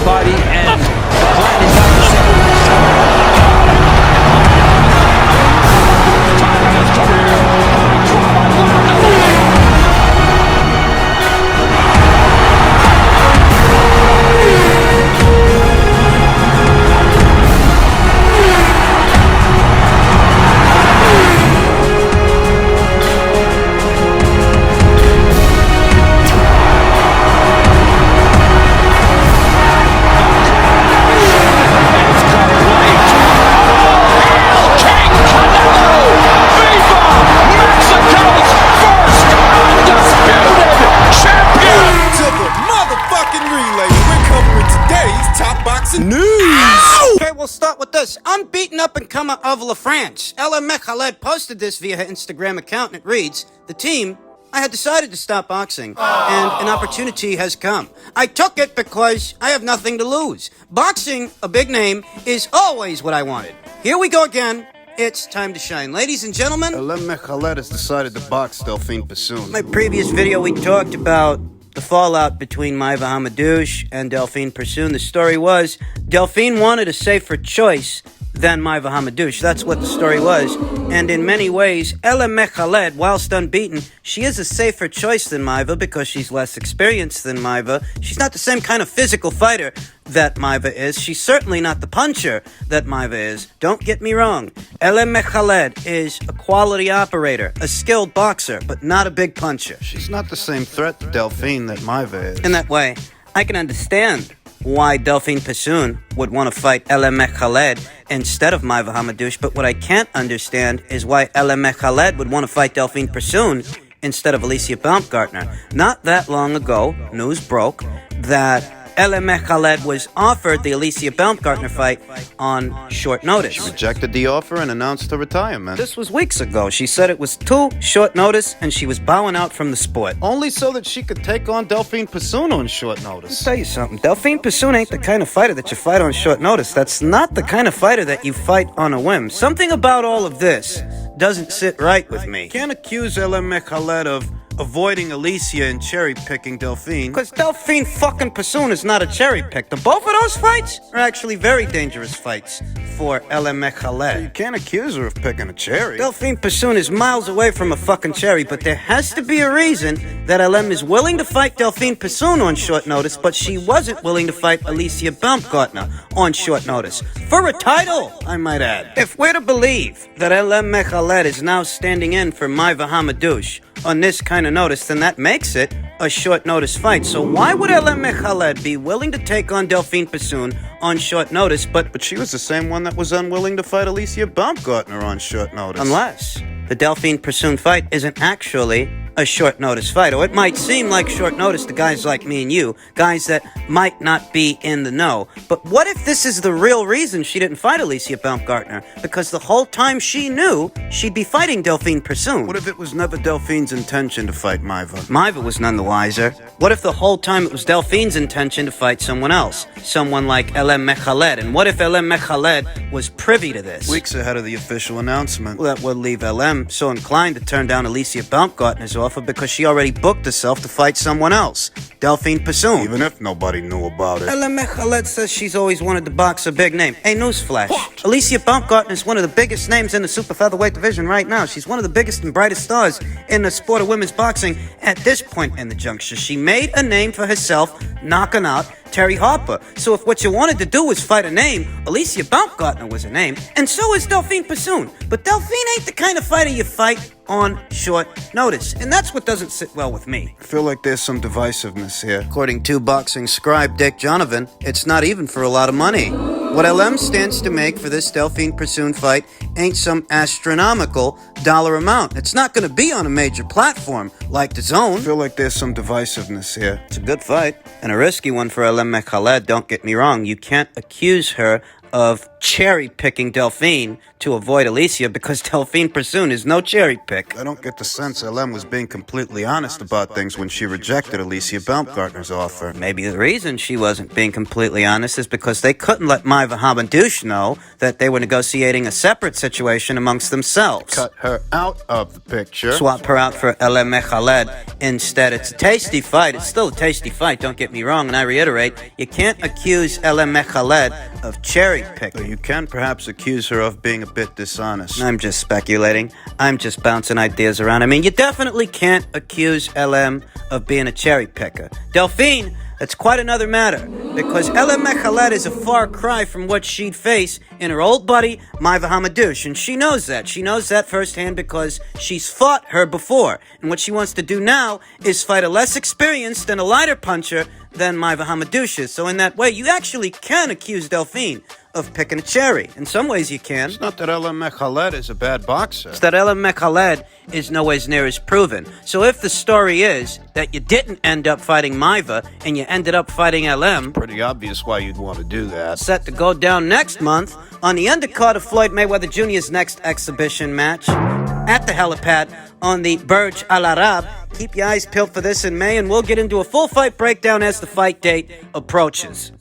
body and grinding down the We'll start with this. Unbeaten up-and-comer of La France, Mekhaled posted this via her Instagram account, and it reads, "The team, I had decided to stop boxing, and an opportunity has come. I took it because I have nothing to lose. Boxing, a big name, is always what I wanted. Here we go again. It's time to shine. Ladies and gentlemen, Mekhaled has decided to box Delphine Persoon. In my previous video, we talked about the fallout between Maiva Hamadouche and Delphine Persoon. The story was Delphine wanted a safer choice than Maiva Hamadouche. That's what the story was. And in many ways, Mekhaled, whilst unbeaten, she is a safer choice than Maiva because she's less experienced than Maiva. She's not the same kind of physical fighter that Maiva is. She's certainly not the puncher that Maiva is. Don't get me wrong. Mekhaled is a quality operator, a skilled boxer, but not a big puncher. She's not the same threat to Delphine that Maiva is. In that way, I can understand why Delphine Persoon would want to fight Mekhaled instead of Maiva Hamadouche, but what I can't understand is why Mekhaled would want to fight Delphine Persoon instead of Alicia Baumgartner. Not that long ago, news broke that Mekhaled was offered the Alicia Baumgartner fight on short notice. She rejected the offer and announced her retirement. This was weeks ago. She said it was too short notice and she was bowing out from the sport. Only so that she could take on Delphine Persoon on short notice. I'll tell you something. Delphine Persoon ain't the kind of fighter that you fight on short notice. That's not the kind of fighter that you fight on a whim. Something about all of this doesn't sit right with me. Can't accuse Mekhaled of avoiding Alicia and cherry-picking Delphine. Because Delphine fucking Persoon is not a cherry-pick. The both of those fights are actually very dangerous fights for Mekhaled. You can't accuse her of picking a cherry. Delphine Persoon is miles away from a fucking cherry, but there has to be a reason that is willing to fight Delphine Persoon on short notice, but she wasn't willing to fight Alicia Baumgartner on short notice. For a title, I might add. If we're to believe that Mekhaled is now standing in for Maiva Hamadouche on this kind of notice, then that makes it a short notice fight. So why would Mekhaled be willing to take on Delphine Persoon on short notice, but she was the same one that was unwilling to fight Alicia Baumgartner on short notice. Unless the Delphine Persoon fight isn't actually a short notice fight, or it might seem like short notice to guys like me and you, guys that might not be in the know. But what if this is the real reason she didn't fight Alicia Baumgartner? Because the whole time she knew she'd be fighting Delphine Persoon. What if it was never Delphine's intention to fight Maiva? Maiva was none the wiser. What if the whole time it was Delphine's intention to fight someone else? Someone like Mekhaled. And what if Mekhaled was privy to this? Weeks ahead of the official announcement. Well, that would leave so inclined to turn down Alicia Baumgartner's offer because she already booked herself to fight someone else, Delphine Persoon. Even if nobody knew about it. Mekhaled says she's always wanted to box a big name. Hey, newsflash. What? Alicia Baumgartner is one of the biggest names in the super featherweight division right now. She's one of the biggest and brightest stars in the sport of women's boxing at this point in the juncture. She made a name for herself knocking out Terry Harper. So if what you wanted to do was fight a name, Alicia Baumgartner was a name, and so is Delphine Persoon. But Delphine ain't the kind of fighter you fight on short notice, and that's what doesn't sit well with me. I feel like there's some divisiveness here. According to boxing scribe Dick Donovan, it's not even for a lot of money. What stands to make for this Delphine Persoon fight ain't some astronomical dollar amount. It's not going to be on a major platform like the Zone. I feel like there's some divisiveness here. It's a good fight, and a risky one for Mekhaled, don't get me wrong. You can't accuse her of cherry-picking Delphine to avoid Alicia because Delphine Persoon is no cherry pick. I don't get the sense LM was being completely honest about things when she rejected Alicia Baumgartner's offer. Maybe the reason she wasn't being completely honest is because they couldn't let Maiva Hamadouche know that they were negotiating a separate situation amongst themselves. Cut her out of the picture. Swap her out for LM Mekhaled instead. It's a tasty fight. It's still a tasty fight, don't get me wrong. And I reiterate, you can't accuse LM Mekhaled of cherry picking. You can perhaps accuse her of being a bit dishonest. I'm just speculating. I'm just bouncing ideas around. I mean, you definitely can't accuse LM of being a cherry picker. Delphine, that's quite another matter, because LM Mechalet is a far cry from what she'd face in her old buddy, Maiva Hamadouche, and she knows that. She knows that firsthand because she's fought her before, and what she wants to do now is fight a less experienced and a lighter puncher than Maiva Hamadouche is. So in that way, you actually can accuse Delphine of picking a cherry. In some ways you can. It's not that LM Mekhaled is a bad boxer. It's that LM Mekhaled is nowhere near as proven. So if the story is that you didn't end up fighting Maiva and you ended up fighting LM, Pretty obvious why you'd want to do that. set to go down next month on the undercard of Floyd Mayweather Jr.'s next exhibition match at the helipad on the Burj Al Arab. Keep your eyes peeled for this in May, and we'll get into a full fight breakdown as the fight date approaches.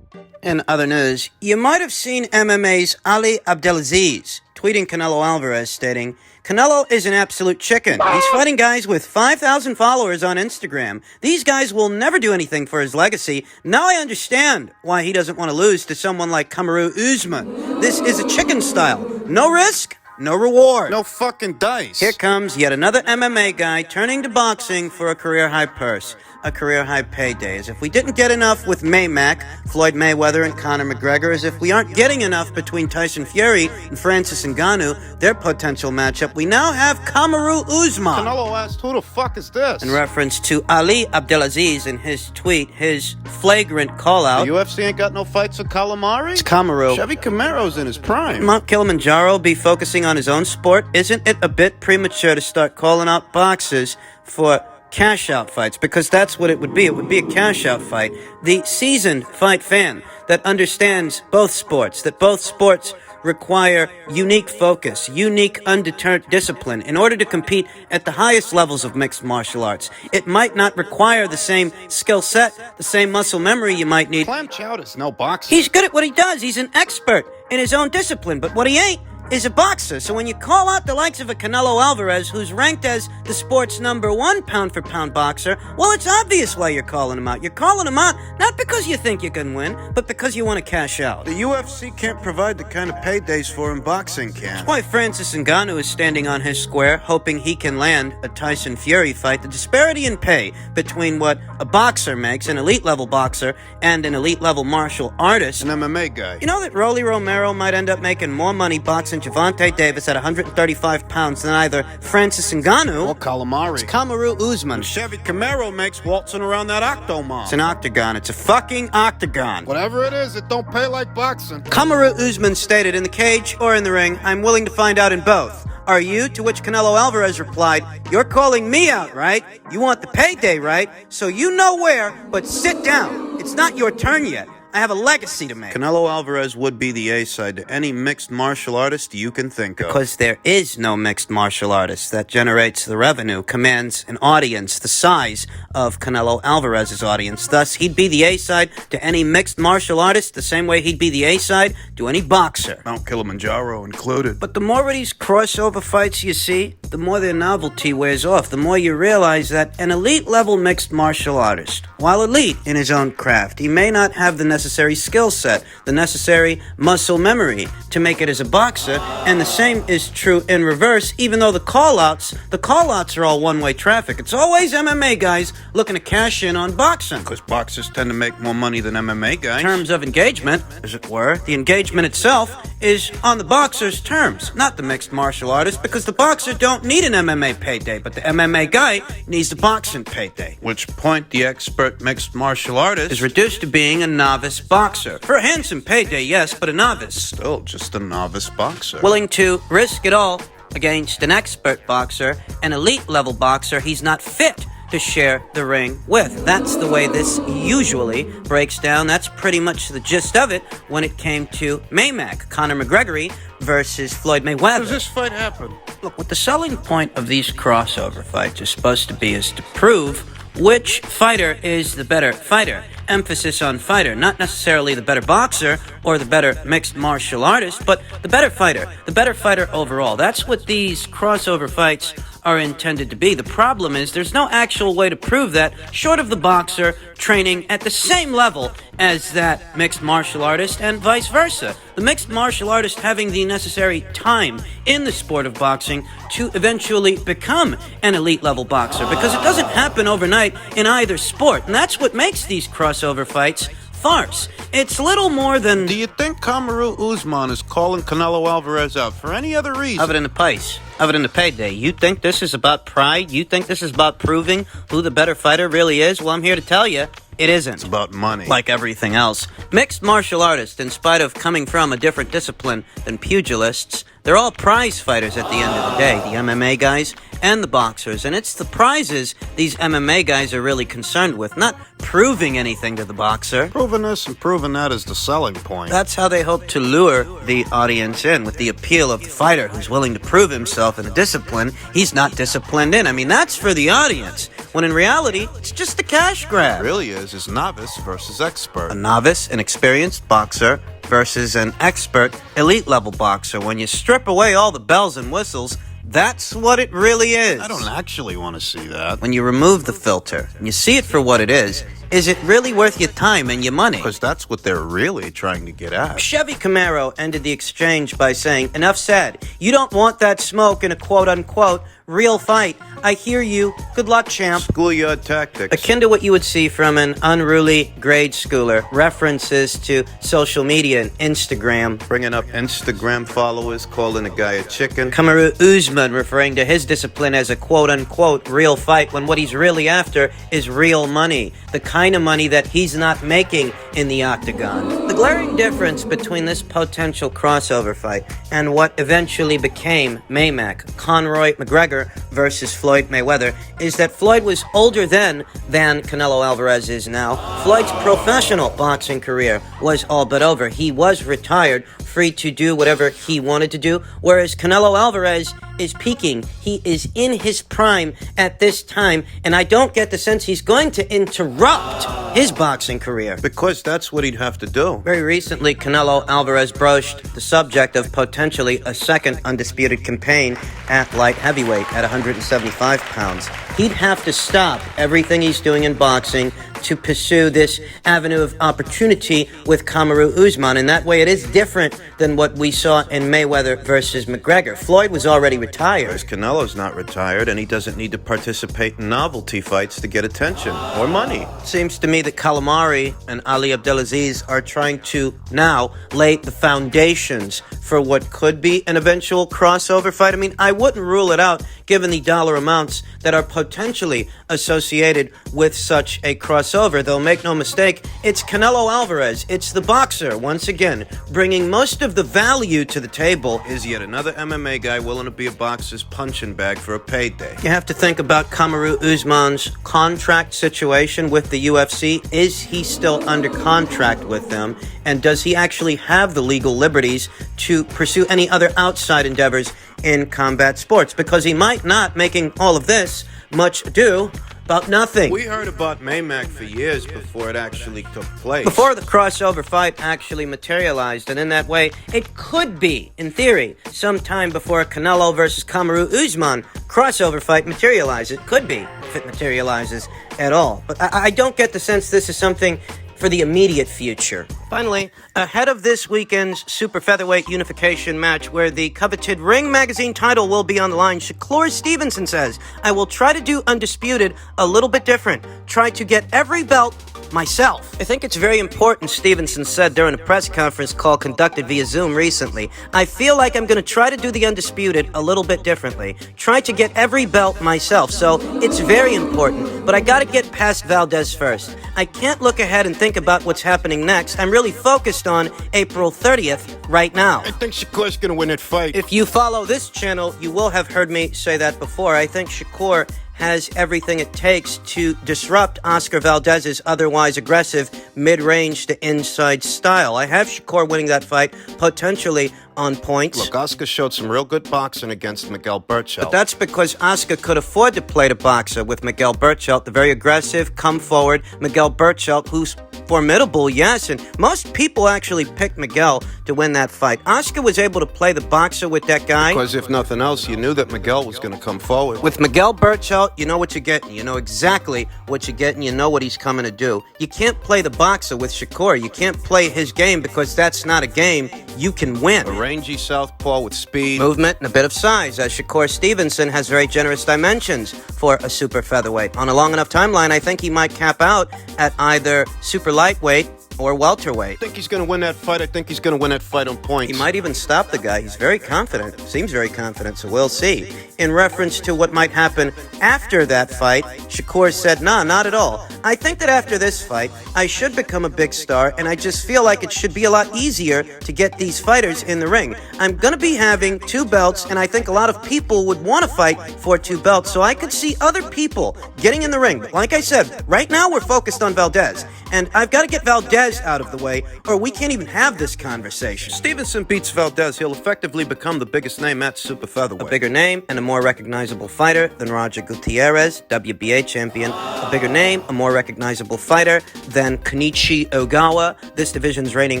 In other news, you might have seen MMA's Ali Abdelaziz tweeting Canelo Alvarez stating, "Canelo is an absolute chicken. He's fighting guys with 5,000 followers on Instagram. These guys will never do anything for his legacy. Now I understand why he doesn't want to lose to someone like Kamaru Usman. This is a chicken style. No risk, no reward." No fucking dice. Here comes yet another MMA guy turning to boxing for a career-high purse, a career-high payday. As if we didn't get enough with Maymac, Floyd Mayweather, and Conor McGregor, as if we aren't getting enough between Tyson Fury and Francis Ngannou, their potential matchup, we now have Kamaru Usman. Canelo asked, who the fuck is this? In reference to Ali Abdelaziz in his tweet, his flagrant call-out. The UFC ain't got no fights with Calamari? It's Kamaru. Chevy Camaro's in his prime. Mount Kilimanjaro be focusing on his own sport? Isn't it a bit premature to start calling out boxers for cash-out fights? Because that's what it would be. It would be a cash-out fight. The seasoned fight fan that understands both sports, that both sports require unique focus, unique undeterred discipline in order to compete at the highest levels of mixed martial arts. It might not require the same skill set, the same muscle memory you might need. Clam Chowder's no boxer. He's good at what he does. He's an expert in his own discipline, but what he ain't is a boxer. So when you call out the likes of a Canelo Alvarez, who's ranked as the sport's #1 pound-for-pound boxer, well, it's obvious why you're calling him out. You're calling him out not because you think you can win, but because you want to cash out. The UFC can't provide the kind of paydays for him boxing can. That's why Francis Ngannou is standing on his square, hoping he can land a Tyson Fury fight. The disparity in pay between what a boxer makes, an elite-level boxer, and an elite-level martial artist. An MMA guy. You know that Rolly Romero might end up making more money boxing Gervonta Davis at 135 pounds than either Francis Ngannou Or Calamari. or Kamaru Usman. Chevy Camaro makes waltzing around that octomom. It's an octagon. It's a fucking octagon. Whatever it is, it don't pay like boxing. Kamaru Usman stated, "In the cage or in the ring, I'm willing to find out in both. Are you?" To which Canelo Alvarez replied, "You're calling me out, right? You want the payday, right? So you know where, but sit down. It's not your turn yet. I have a legacy to make." Canelo Alvarez would be the A-side to any mixed martial artist you can think of. Because there is no mixed martial artist that generates the revenue, commands an audience the size of Canelo Alvarez's audience. Thus, he'd be the A-side to any mixed martial artist the same way he'd be the A-side to any boxer. Mount Kilimanjaro included. But the more of these crossover fights you see, the more their novelty wears off. The more you realize that an elite-level mixed martial artist, while elite in his own craft, he may not have the necessary skill set, the necessary muscle memory to make it as a boxer, and the same is true in reverse, even though the call-outs are all one-way traffic. It's always MMA guys looking to cash in on boxing. Because boxers tend to make more money than MMA guys. In terms of engagement, as it were, the engagement itself is on the boxer's terms, not the mixed martial artist, because the boxer don't need an MMA payday, but the MMA guy needs the boxing payday. Which point the expert mixed martial artist Is reduced to being a novice boxer. For a handsome payday, yes, but a novice. still just a novice boxer. Willing to risk it all against an expert boxer, an elite-level boxer. He's not fit to share the ring with. That's the way this usually breaks down. That's pretty much the gist of it when it came to Maymac, Conor McGregor versus Floyd Mayweather. How does this fight happen? Look, what the selling point of these crossover fights is supposed to be is to prove which fighter is the better fighter. Emphasis on fighter, not necessarily the better boxer or the better mixed martial artist, but the better fighter overall. That's what these crossover fights are intended to be. The problem is there's no actual way to prove that, short of the boxer training at the same level as that mixed martial artist and vice versa. The mixed martial artist having the necessary time in the sport of boxing to eventually become an elite level boxer, because it doesn't happen overnight in either sport, and that's what makes these crossover fights farce. It's little more than... Do you think Kamaru Usman is calling Canelo Alvarez out for any other reason? Other than the price, other than the payday. You think this is about pride? You think this is about proving who the better fighter really is? Well, I'm here to tell you, it isn't. It's about money. Like everything else. Mixed martial artists, in spite of coming from a different discipline than pugilists, they're all prize fighters at the end of the day. The MMA guys and the boxers. And it's the prizes these MMA guys are really concerned with, not proving anything to the boxer. Proving this and proving that is the selling point. That's how they hope to lure the audience in, with the appeal of the fighter who's willing to prove himself in a discipline he's not disciplined in. I mean, that's for the audience, when in reality, it's just a cash grab. It really is novice versus expert. A novice, an experienced boxer, versus an expert, elite-level boxer. When you strip away all the bells and whistles, that's what it really is. I don't actually want to see that. When you remove the filter and you see it for what it is it really worth your time and your money? Because that's what they're really trying to get at. Chevy Camaro ended the exchange by saying, "Enough said. You don't want that smoke in a quote-unquote real fight. I hear you. Good luck, champ." Schoolyard tactics. Akin to what you would see from an unruly grade schooler. References to social media and Instagram. Bringing up Instagram followers, calling a guy a chicken. Kamaru Usman referring to his discipline as a quote-unquote real fight, when what he's really after is real money. The kind of money that he's not making in the octagon. The glaring difference between this potential crossover fight and what eventually became Maymac, Conroy McGregor versus Floyd Mayweather, is that Floyd was older then than Canelo Alvarez is now. Floyd's professional boxing career was all but over. He was retired, free to do whatever he wanted to do, whereas Canelo Alvarez is peaking. He is in his prime at this time, and I don't get the sense he's going to interrupt his boxing career. Because that's what he'd have to do. Very recently, Canelo Alvarez broached the subject of potentially a second undisputed campaign at light heavyweight at 175 pounds. He'd have to stop everything he's doing in boxing to pursue this avenue of opportunity with Kamaru Usman. And that way it is different than what we saw in Mayweather versus McGregor. Floyd was already retired. Whereas Canelo's not retired, and he doesn't need to participate in novelty fights to get attention or money. Seems to me that Calamari and Ali Abdelaziz are trying to now lay the foundations for what could be an eventual crossover fight. I mean, I wouldn't rule it out given the dollar amounts that are potentially associated with such a crossover. Though make no mistake, it's Canelo Alvarez. It's the boxer, once again, bringing most of the value to the table. Is yet another MMA guy willing to be a boxer's punching bag for a payday. You have to think about Kamaru Usman's contract situation with the UFC. Is he still under contract with them? And does he actually have the legal liberties to pursue any other outside endeavors in combat sports? Because he might not, making all of this much ado about nothing. We heard about Maymac for years before it actually took place. Before the crossover fight actually materialized, and in that way, it could be, in theory, sometime before Canelo versus Kamaru Usman crossover fight materializes. It could be, if it materializes at all. But I don't get the sense this is something for the immediate future. Finally, ahead of this weekend's super featherweight unification match where the coveted Ring Magazine title will be on the line, Stevenson says, "I will try to do Undisputed a little bit different. Try to get every belt myself." I think it's very important, Stevenson said during a press conference call conducted via Zoom recently. "I feel like I'm going to try to do the Undisputed a little bit differently. Try to get every belt myself. So it's very important, but I got to get past Valdez first. I can't look ahead and think about what's happening next. I'm really focused on April 30th right now." I think Shakur's gonna win that fight. If you follow this channel, you will have heard me say that before. I think Shakur has everything it takes to disrupt Oscar Valdez's otherwise aggressive mid-range to inside style. I have Shakur winning that fight, potentially on points. Look, Oscar showed some real good boxing against Miguel Berchelt. But that's because Oscar could afford to play the boxer with Miguel Berchelt, the very aggressive, come forward Miguel Berchelt, who's formidable, yes, and most people actually picked Miguel to win that fight. Oscar was able to play the boxer with that guy. Because if nothing else, you knew that Miguel was going to come forward. With Miguel Berchelt, you know what you're getting. You know exactly what you're getting. You know what he's coming to do. You can't play the boxer with Shakur. You can't play his game because that's not a game you can win. A rangy southpaw with speed, movement, and a bit of size, as Shakur Stevenson has very generous dimensions for a super featherweight. On a long enough timeline, I think he might cap out at either super lightweight or welterweight. I think he's going to win that fight. I think he's going to win that fight on points. He might even stop the guy. He's very confident. Seems very confident, so we'll see. In reference to what might happen after that fight, Shakur said, nah, not at all. I think that after this fight, I should become a big star, and I just feel like it should be a lot easier to get these fighters in the ring. I'm going to be having 2 belts, and I think a lot of people would want to fight for 2 belts, so I could see other people getting in the ring. But like I said, right now we're focused on Valdez, and I've got to get Valdez out of the way, or we can't even have this conversation. Stevenson beats Valdez, he'll effectively become the biggest name at super featherweight. A bigger name and a more recognizable fighter than Roger Gutierrez, WBA champion. A bigger name, a more recognizable fighter than Kenichi Ogawa, this division's reigning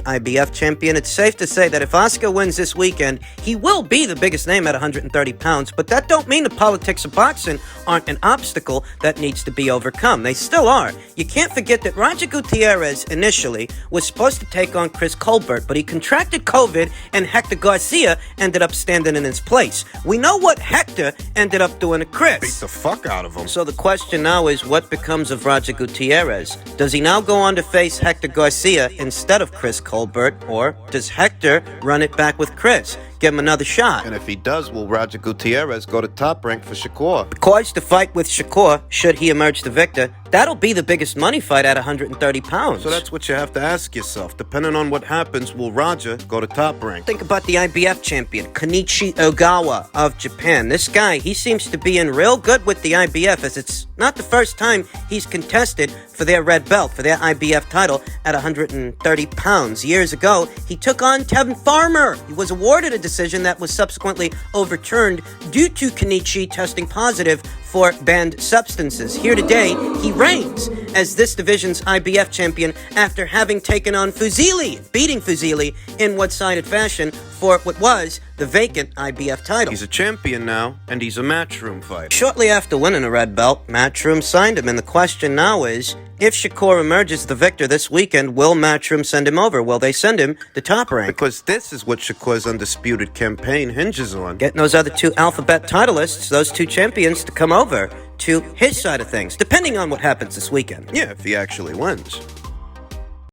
IBF champion. It's safe to say that if Oscar wins this weekend, he will be the biggest name at 130 pounds, but that don't mean the politics of boxing aren't an obstacle that needs to be overcome. They still are. You can't forget that Roger Gutierrez initially was supposed to take on Chris Colbert, but he contracted COVID and Hector Garcia ended up standing in his place. We know what Hector ended up doing to Chris. Beat the fuck out of him. So the question now is, what becomes of Roger Gutierrez? Does he now go on to face Hector Garcia instead of Chris Colbert, or does Hector run it back with Chris? Give him another shot. And if he does, will Roger Gutierrez go to Top Rank for Shakur? Because the fight with Shakur, should he emerge the victor, that'll be the biggest money fight at 130 pounds. So that's what you have to ask yourself. Depending on what happens, will Roger go to Top Rank? Think about the IBF champion, Kenichi Ogawa of Japan. This guy, he seems to be in real good with the IBF, as it's not the first time he's contested for their red belt, for their IBF title at 130 pounds. Years ago, he took on Tevin Farmer. He was awarded a decision that was subsequently overturned due to Kenichi testing positive for banned substances. Here today, he reigns as this division's IBF champion after having taken on Fuzili, beating Fuzili in one-sided fashion for what was the vacant IBF title. He's a champion now, and he's a matchroom fighter. Shortly after winning a red belt, Matchroom signed him, and the question now is, if Shakur emerges the victor this weekend, will Matchroom send him over? Will they send him to Top Rank? Because this is what Shakur's undisputed campaign hinges on. Getting those other 2 alphabet titleists, those 2 champions, to come over to his side of things, depending on what happens this weekend. Yeah, if he actually wins.